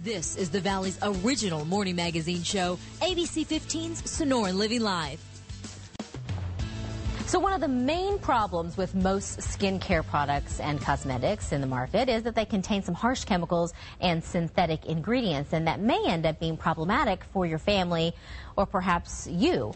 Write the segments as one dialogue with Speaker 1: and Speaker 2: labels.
Speaker 1: This is the Valley's original morning magazine show, ABC 15's Sonoran Living Live.
Speaker 2: So one of the main problems with most skincare products and cosmetics in the market is that they contain some harsh chemicals and synthetic ingredients, and that may end up being problematic for your family or perhaps you.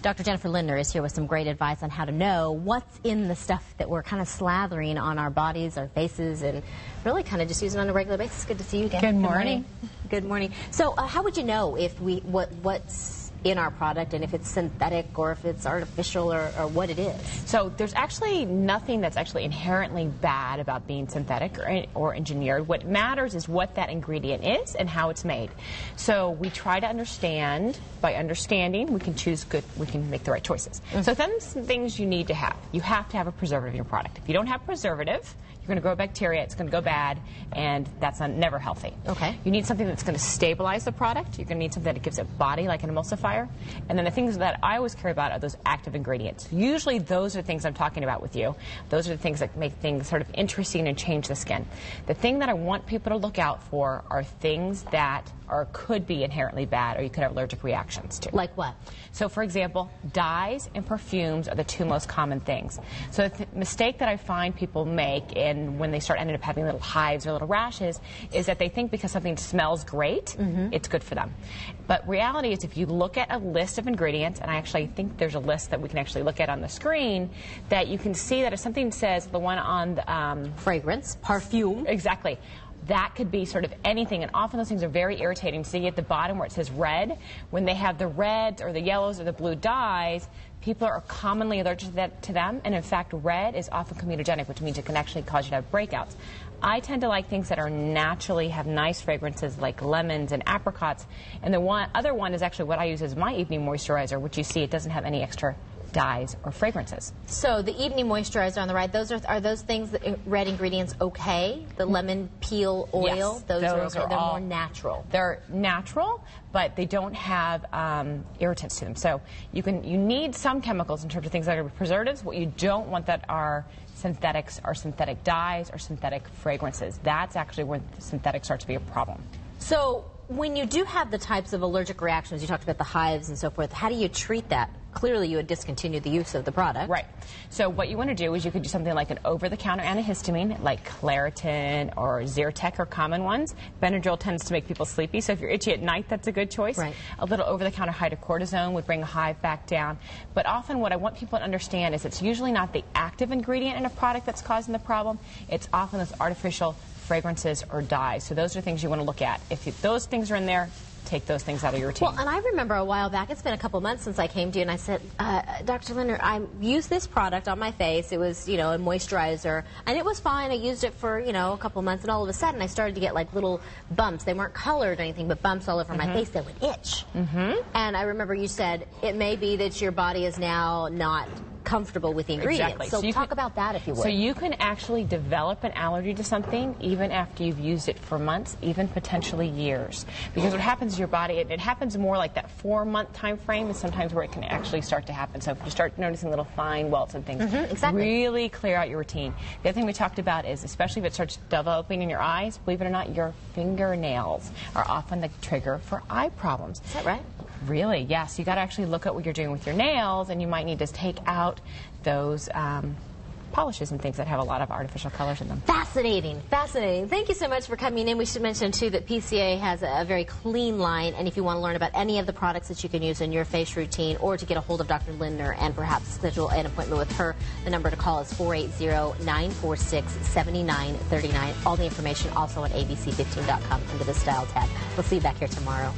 Speaker 2: Dr. Jennifer Lindner is here with some great advice on how to know what's in the stuff that we're kind of slathering on our bodies, our faces, and really kind of just using on a regular basis. Good to see you again.
Speaker 3: Good morning.
Speaker 2: Good morning. So how would you know if what's in our product and if it's synthetic or if it's artificial or what it is?
Speaker 3: So there's actually nothing that's actually inherently bad about being synthetic or engineered. What matters is what that ingredient is and how it's made. So we try to understand. By understanding, we can choose good, we can make the right choices. So then some things you need to have. You have to have a preservative in your product. If you don't have preservative, you're going to grow bacteria, it's going to go bad, and that's never healthy.
Speaker 2: Okay.
Speaker 3: You need something that's going to stabilize the product. You're going to need something that gives it body, like an emulsifier. And then the things that I always care about are those active ingredients. Usually those are the things I'm talking about with you. Those are the things that make things sort of interesting and change the skin. The thing that I want people to look out for are things that could be inherently bad or you could have allergic reactions to.
Speaker 2: Like what?
Speaker 3: So for example, dyes and perfumes are the two most common things. So the mistake that I find people make when they start ending up having little hives or little rashes is that they think because something smells great, it's good for them. But reality is if you look at a list of ingredients, and I actually think there's a list that we can actually look at on the screen, that you can see that if something says the one on the
Speaker 2: fragrance, perfume.
Speaker 3: Exactly. That could be sort of anything, and often those things are very irritating. See at the bottom where it says red, when they have the reds or the yellows or the blue dyes, people are commonly allergic to them, and in fact red is often comedogenic, which means it can actually cause you to have breakouts. I tend to like things that are naturally have nice fragrances like lemons and apricots, and the other one is actually what I use as my evening moisturizer, which you see it doesn't have any extra dyes or fragrances.
Speaker 2: So the evening moisturizer on the right, are those things, red ingredients, okay? The lemon peel oil,
Speaker 3: yes,
Speaker 2: those are okay. They're
Speaker 3: all
Speaker 2: more natural.
Speaker 3: They're natural, but they don't have irritants to them. So you need some chemicals in terms of things that are preservatives. What you don't want that are synthetics or synthetic dyes or synthetic fragrances. That's actually where the synthetic starts to be a problem.
Speaker 2: So when you do have the types of allergic reactions, you talked about the hives and so forth, how do you treat that? Clearly you would discontinue the use of the product.
Speaker 3: Right. So what you want to do is you could do something like an over-the-counter antihistamine, like Claritin or Zyrtec are common ones. Benadryl tends to make people sleepy, so if you're itchy at night, that's a good choice.
Speaker 2: Right.
Speaker 3: A little over-the-counter hydrocortisone would bring a hive back down. But often what I want people to understand is it's usually not the active ingredient in a product that's causing the problem. It's often those artificial fragrances or dyes. So those are things you want to look at. If those things are in there, take those things out of your routine.
Speaker 2: Well, and I remember a while back, it's been a couple months since I came to you, and I said, Dr. Lindner, I used this product on my face. It was, a moisturizer, and it was fine. I used it for, a couple months, and all of a sudden I started to get like little bumps. They weren't colored or anything, but bumps all over my face that would itch. And I remember you said, it may be that your body is now not comfortable with the ingredients.
Speaker 3: Exactly.
Speaker 2: So talk about that if you would.
Speaker 3: So you can actually develop an allergy to something even after you've used it for months, even potentially years. Because what happens to your body, it happens more like that 4-month time frame is sometimes where it can actually start to happen. So if you start noticing little fine welts and things,
Speaker 2: exactly.
Speaker 3: Really clear out your routine. The other thing we talked about is, especially if it starts developing in your eyes, believe it or not, your fingernails are often the trigger for eye problems.
Speaker 2: Is that right?
Speaker 3: Really, yes. You got to actually look at what you're doing with your nails, and you might need to take out those polishes and things that have a lot of artificial colors in them.
Speaker 2: Fascinating, fascinating. Thank you so much for coming in. We should mention, too, that PCA has a very clean line, and if you want to learn about any of the products that you can use in your face routine or to get a hold of Dr. Lindner and perhaps schedule an appointment with her, the number to call is 480-946-7939. All the information also on abc15.com under the Style tab. We'll see you back here tomorrow.